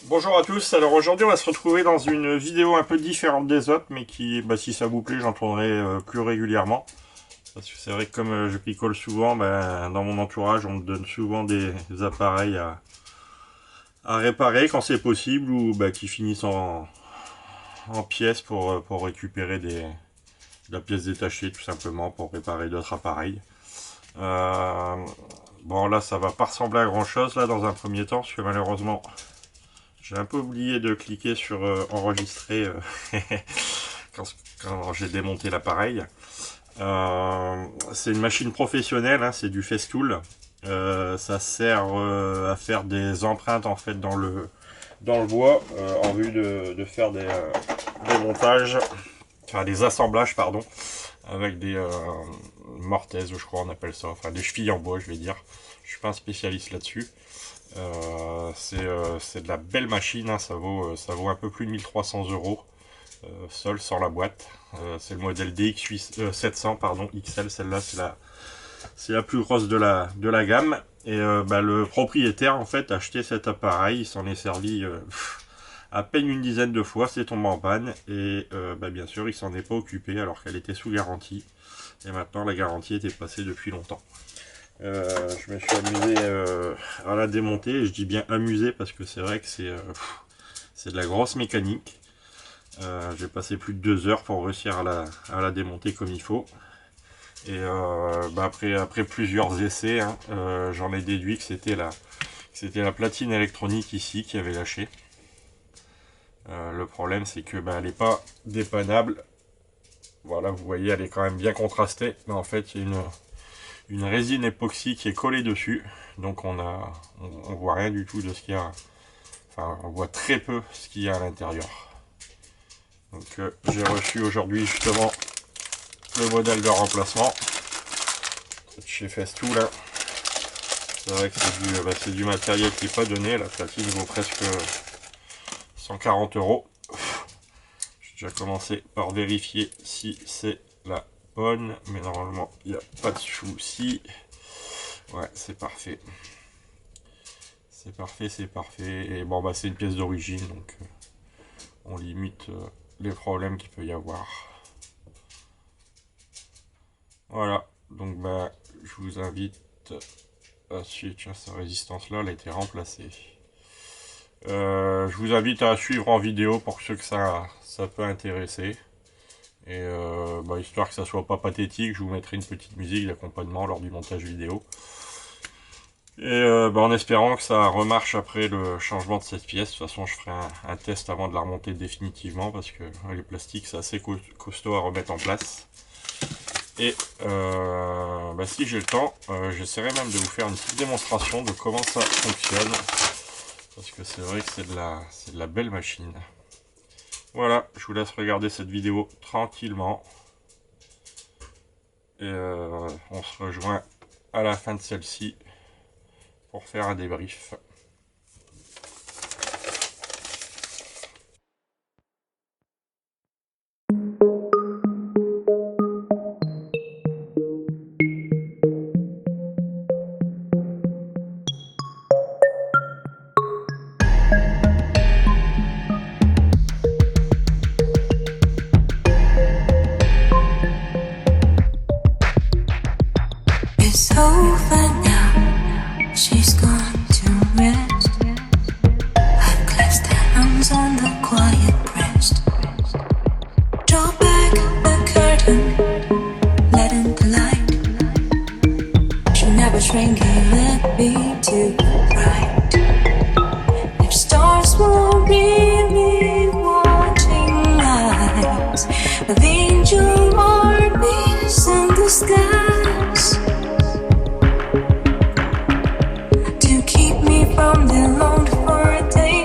Bonjour à tous, alors aujourd'hui on va se retrouver dans une vidéo un peu différente des autres, mais qui, si ça vous plaît, j'en tournerai plus régulièrement. Parce que c'est vrai que comme je picole souvent, dans mon entourage on me donne souvent des appareils à réparer quand c'est possible, ou qui finissent en pièces pour récupérer de la pièce détachée, tout simplement, pour réparer d'autres appareils. Bon là ça va pas ressembler à grand chose là dans un premier temps, parce que malheureusement j'ai un peu oublié de cliquer sur enregistrer quand j'ai démonté l'appareil. C'est une machine professionnelle, hein, c'est du Festool. Ça sert à faire des empreintes en fait dans le bois en vue de faire des montages, enfin des assemblages pardon, avec des mortaises, je crois on appelle ça, enfin des chevilles en bois je vais dire. Je suis pas un spécialiste là-dessus. C'est de la belle machine, hein, ça vaut un peu plus de 1300 €, seul sans la boîte. C'est le modèle DF700 pardon, XL, celle-là c'est la plus grosse de la gamme. Et le propriétaire en fait a acheté cet appareil, il s'en est servi à peine une dizaine de fois, c'est tombé en panne, et bien sûr il s'en est pas occupé alors qu'elle était sous garantie, et maintenant la garantie était passée depuis longtemps. Je me suis amusé à la démonter, et je dis bien amusé parce que c'est vrai que c'est de la grosse mécanique. J'ai passé plus de 2 heures pour réussir à la démonter comme il faut. Et après plusieurs essais, hein, j'en ai déduit que c'était la platine électronique ici qui avait lâché. Le problème c'est que elle n'est pas dépannable. Voilà, vous voyez, elle est quand même bien contrastée, mais en fait il y a une résine époxy qui est collée dessus, donc on voit rien du tout de ce qu'il y a, enfin on voit très peu ce qu'il y a à l'intérieur. Donc j'ai reçu aujourd'hui justement le modèle de remplacement chez Festool. C'est vrai que c'est du matériel qui n'est pas donné, la platine vaut presque 140 €. J'ai déjà commencé par vérifier si c'est la bonne, mais normalement il n'y a pas de souci. Ouais, c'est parfait, c'est parfait, c'est parfait. Et bon c'est une pièce d'origine, donc on limite les problèmes qu'il peut y avoir. Voilà, donc je vous invite à suivre. Tiens, sa résistance là elle a été remplacée. Je vous invite à suivre en vidéo pour ceux que ça peut intéresser. Et histoire que ça soit pas pathétique, je vous mettrai une petite musique d'accompagnement lors du montage vidéo. Et en espérant que ça remarche après le changement de cette pièce. De toute façon je ferai un test avant de la remonter définitivement, parce que les plastiques c'est assez costaud à remettre en place. Et si j'ai le temps, j'essaierai même de vous faire une petite démonstration de comment ça fonctionne, parce que c'est vrai que c'est de la belle machine. Voilà, je vous laisse regarder cette vidéo tranquillement. Et on se rejoint à la fin de celle-ci pour faire un débrief. Over now, she's gone to rest. I've clasped her hands on the quiet breast. Draw back the curtain, let in the light. She'll never shrink, let be too bright. If stars were really watching eyes of angel armies in the skies, from the alone for a day,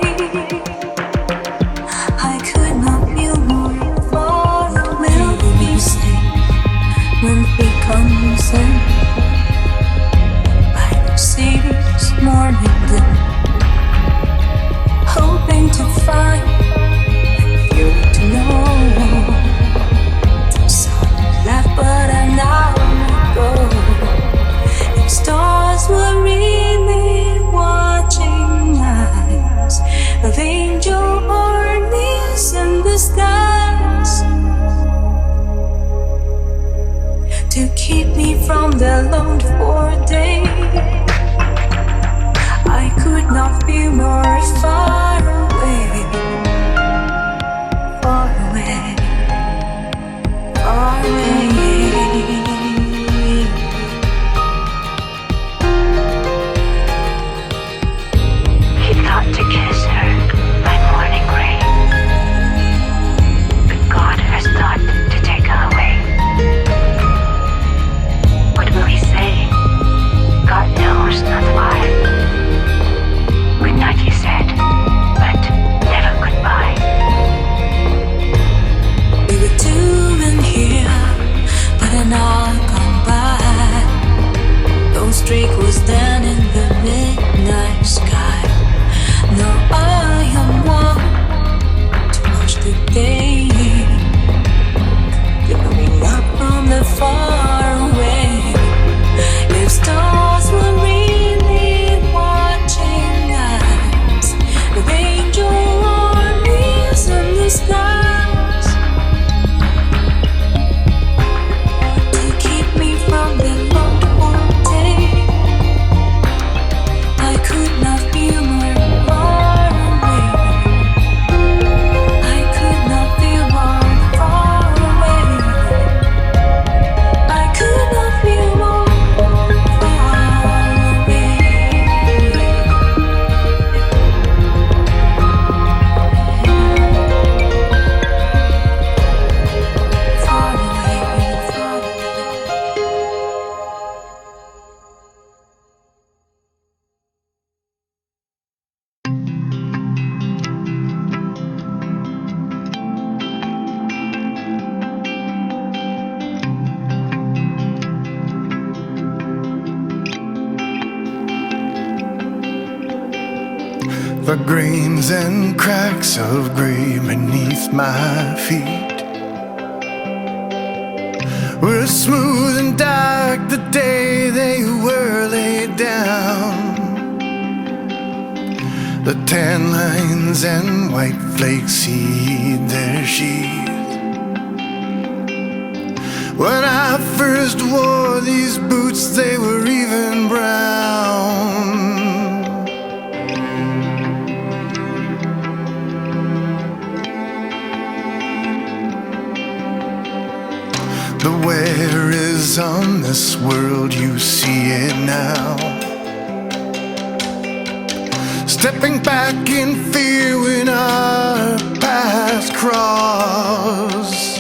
I could not feel more far away. Will be safe when it comes in by the city's morning glow, hoping to find you to know. The sun left but an hour ago. If stars were really watching eyes of alone for a day. I could not be more far away, far away, far away. He thought to kiss her by morning rain, but God has thought to take her away. What will he say? God knows not why. Good night, he said, but never goodbye. We were two in here, but an hour gone by. Those streak was down in the midnight sky. Now I am one to watch the day glowing up from the far away. If stars were really watching us, with angel armies in the skies, to keep me from the Lord one day, I could not feel more far away. I could not feel more far away. I could not feel more far away. Far away, far away. The grains and cracks of gray beneath my feet were smooth and dark the day they were laid down. The tan lines and white flakes heed their sheath. When I first wore these boots, they were even brown. The wear is on this world, you see it now. Stepping back in fear when our paths cross.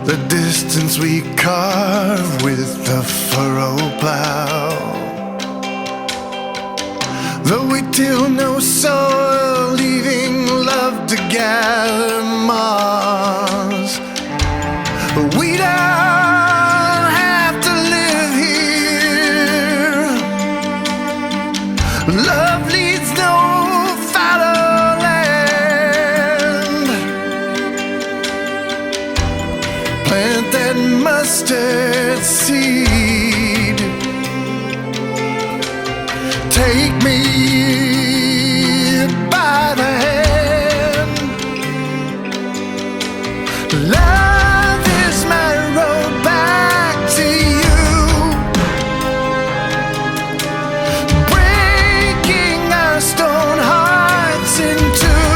The distance we carve with the furrow plow. Though we till no soil, leaving love to gather moss. We don't have to live here. Love leads no fallow land. Plant that mustard seed. Take me by the hand. Love is my road back to you, breaking our stone hearts in two.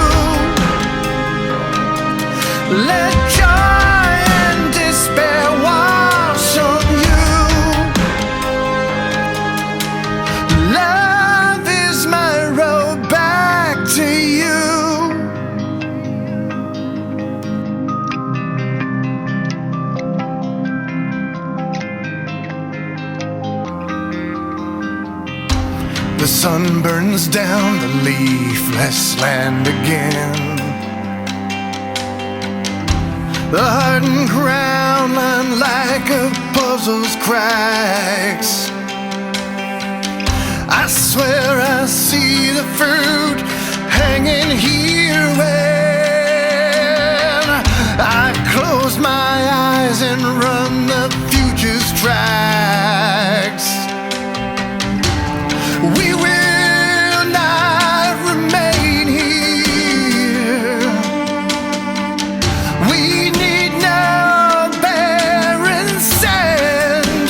Let joy and despair wash on you. Love is my road back to you. The sun burns down the leafless land again. The hardened ground line like a puzzle's cracks. I swear I see the fruit hanging here when I close my eyes and run the future's tracks. We will not remain here. We need no barren sand.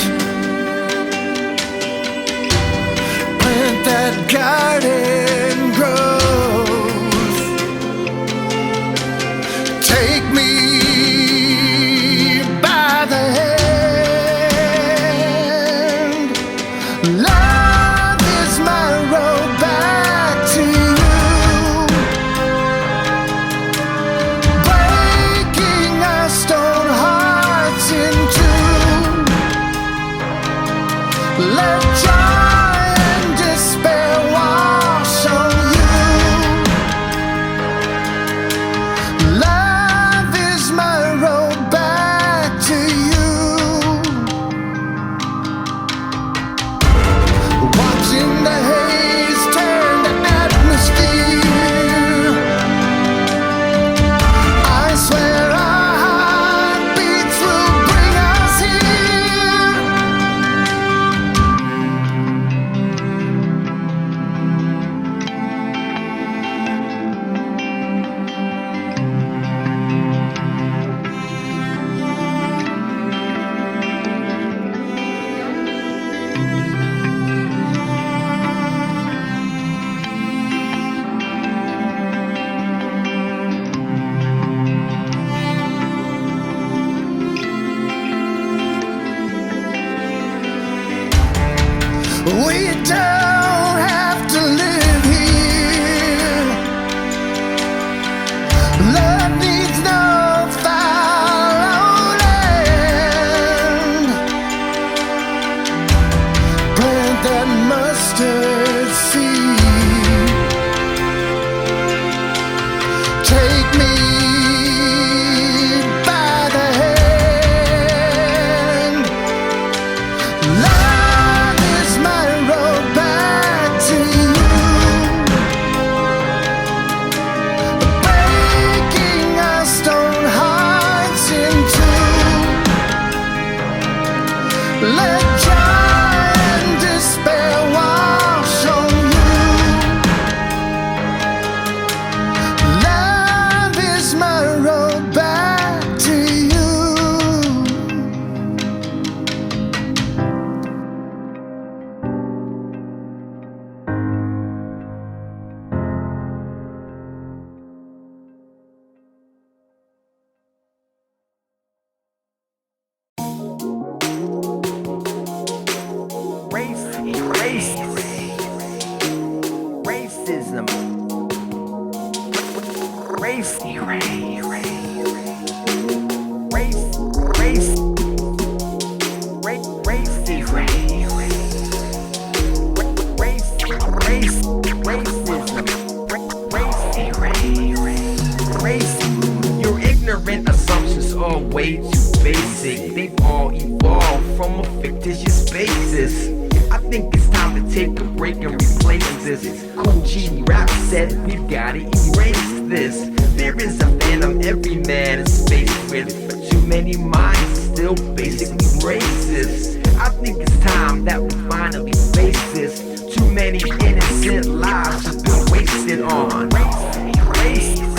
are way too basic. They've all evolved from a fictitious basis. I think it's time to take a break and replace this. Cool G rap said we've gotta erase this. There is a phantom every man is faced with, but too many minds still basically racist. I think it's time that we finally face this. Too many innocent lives have been wasted on racism.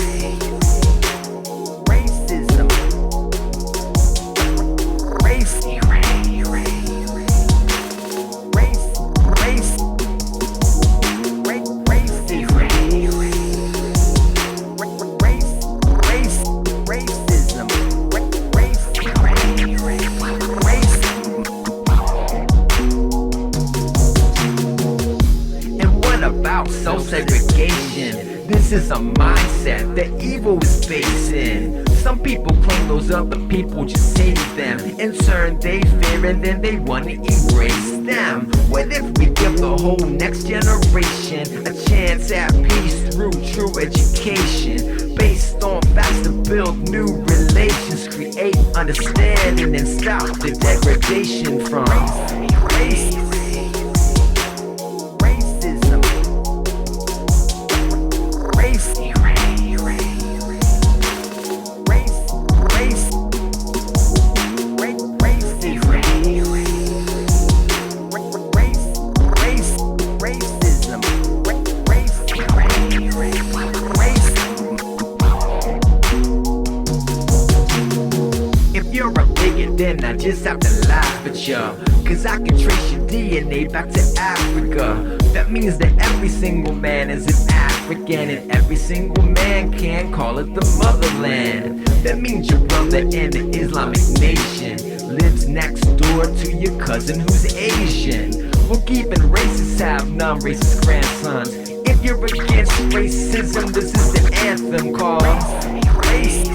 Segregation. This is a mindset that evil is facing. Some people claim those other people just hate them. In turn they fear and then they want to erase them. What if we give the whole next generation a chance at peace through true education, based on facts to build new relations, create understanding and stop the degradation from race. Then I just have to laugh at ya, cause I can trace your DNA back to Africa. That means that every single man is an African, and every single man can call it the motherland. That means your brother in the Islamic nation lives next door to your cousin who's Asian. Well, even racists have non-racist grandsons. If you're against racism, this is the anthem called race.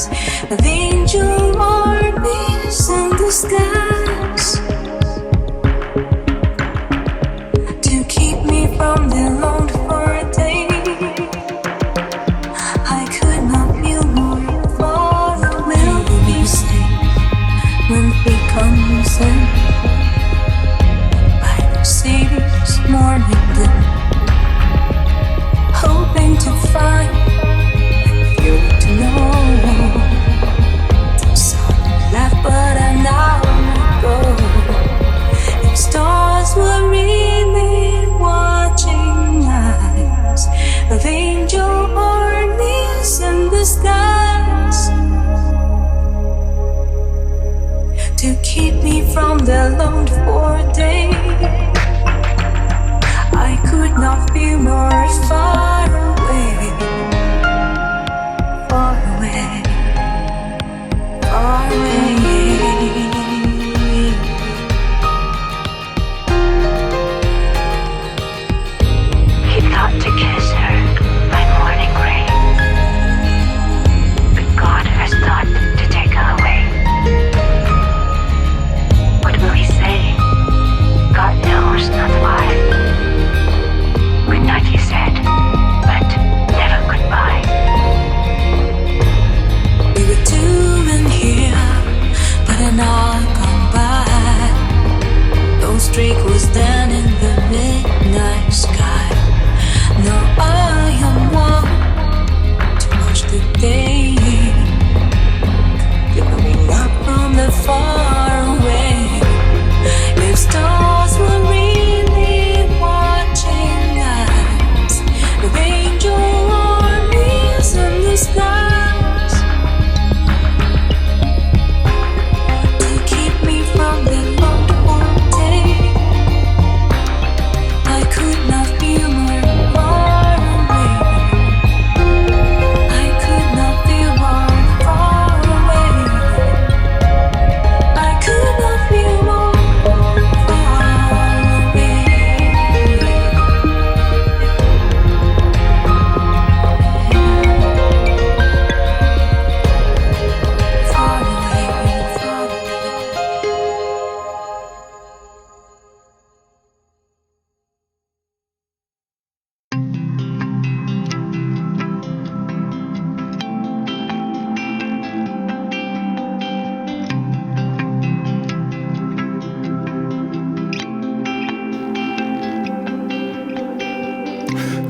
skies of angel armies in the skies to keep me from the load for a day. I could not feel more far away. Will you say when he comes in by the city's morning dew, hoping to find you to know the sun left but an hour ago. If stars were really watching eyes of angel armies in the skies to keep me from the load for a day, I could not feel more far away, far away, far away. He thought to kiss her by morning rain, but God has thought to take her away. What will he say? God knows not why. Good night, he said, but never goodbye. We were two in here, but an hour gone by. No streak was down in the midnight sky. Now I am one to watch the day glowing up from the far away. If stars were really watching us, with angel armies in the skies to keep me from the load for a day, I could not feel more far away. I could not feel more far away. I could not feel more far away. Far away, far away.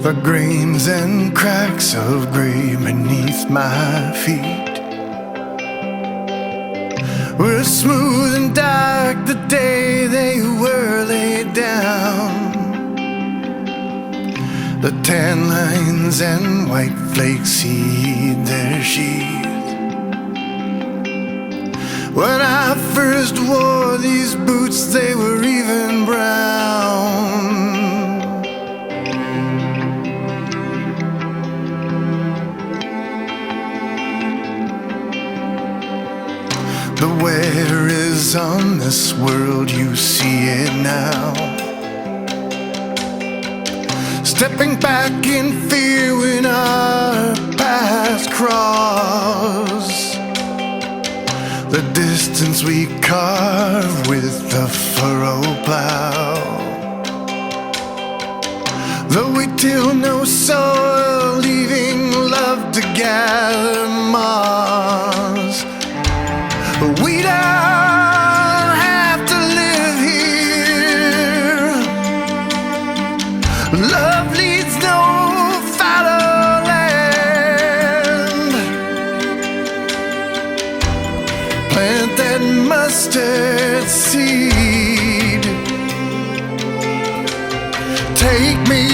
The grains and cracks of gray beneath my feet were smooth and dark the day they were laid down. The tan lines and white flakes heed their sheath. When I first wore these boots, they were even brown. The wear is on this world, you see it now. Stepping back in fear when our paths cross. The distance we carve with the furrow plow. Though we till no soil, leaving love to gather moss. We don't have to live here. Love leads no fallow land. Plant that mustard seed. Take me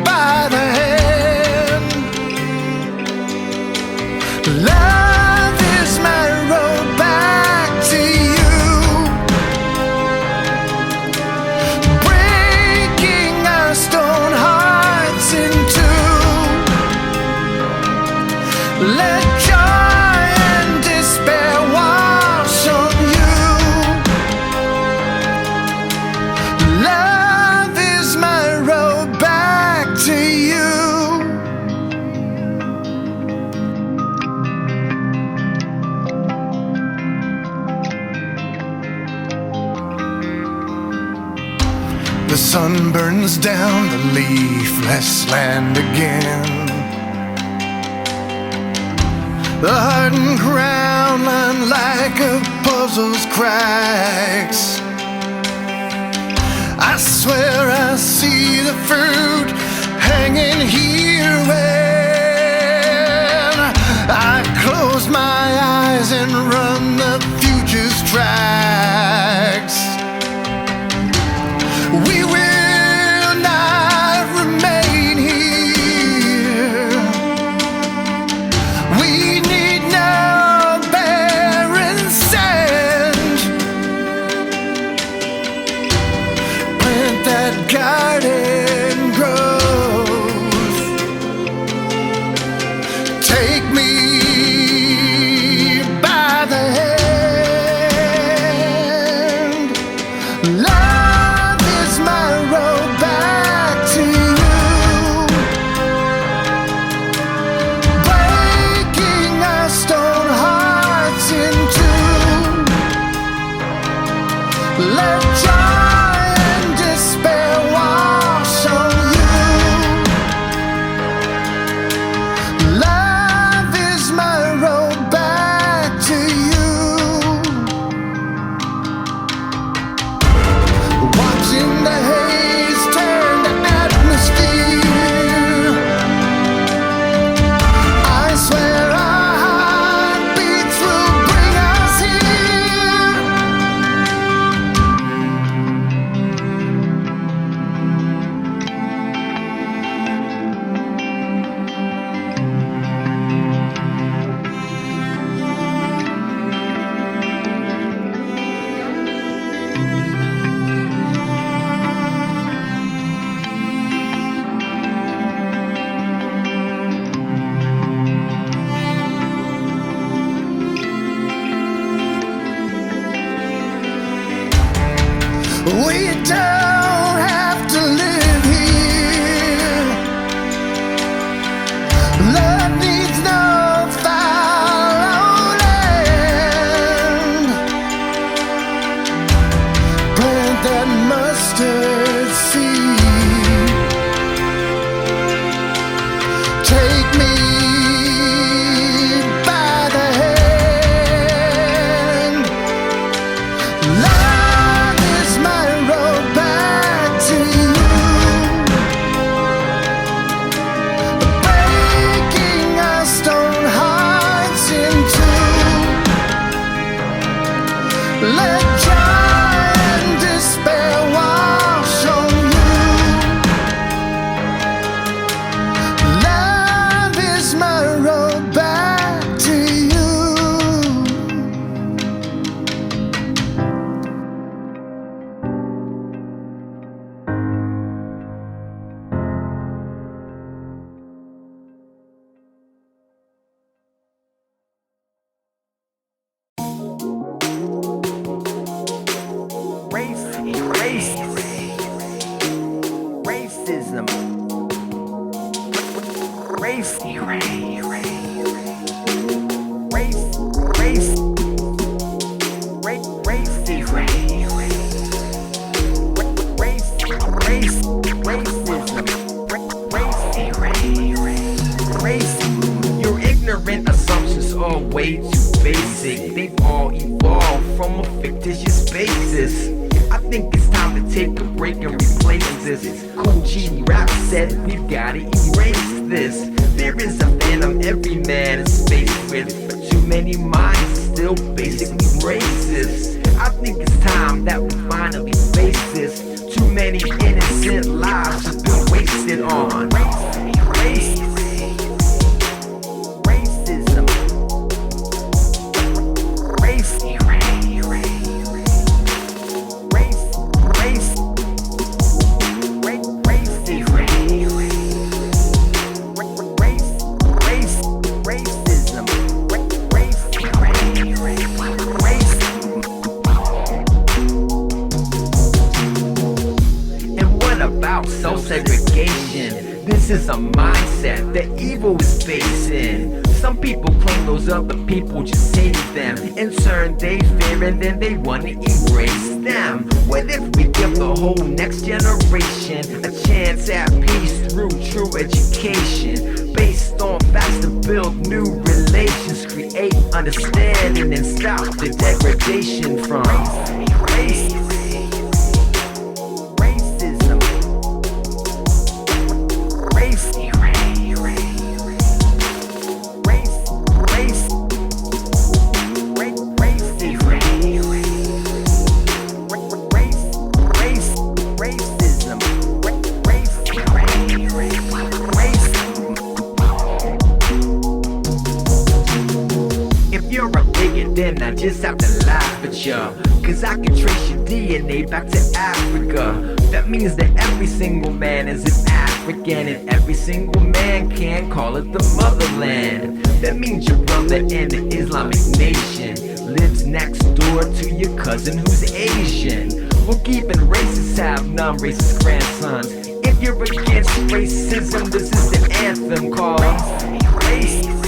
by the hand. Love is my road back to you, breaking our stone hearts in two. Let joy and despair wash on you. Love is my road back to you. The sun burns down the leafless land again. The hardened ground line like a puzzle's cracks. I swear I see the fruit hanging here when I close my eyes and run the future's tracks. We will not remain here. We need no barren sand. Plant that garden growth. Take me by the hand. Love is my road back to you. Breaking our stone hearts in two. Let joy and despair wash on you. Love is my road back to you. Watching the haze turn to atmosphere. I swear our heartbeats will bring us here. We don't have to live here. Love needs no fallow land. Plant that mustard seed. Take me by the hand. Love is my road back to you. Breaking our stone hearts in two. Let joy and despair wash on you. Love is my road back to you. Racism. Race. Your ignorant assumptions are way too basic. They've all evolved from a fictitious basis. I think it's time to take a break and replace this. Cool G rap said we've gotta erase this. There is a phantom every man is faced with, but too many minds still basically racist. I think it's time that we finally face this. Too many innocent lives have been wasted on racism. Segregation. This is a mindset that evil is facing. Some people claim them. Those other people just hate them. In turn they fear and then they wanna erase them. What if we give the whole next generation a chance at peace through true education, based on facts to build new relations, create understanding and stop the degradation from racism. Then I just have to laugh at ya, cause I can trace your DNA back to Africa. That means that every single man is an African, and every single man can call it the motherland. That means your brother in the Islamic nation lives next door to your cousin who's Asian. Well, even racists have non-racist grandsons. If you're against racism, this is the anthem called racism.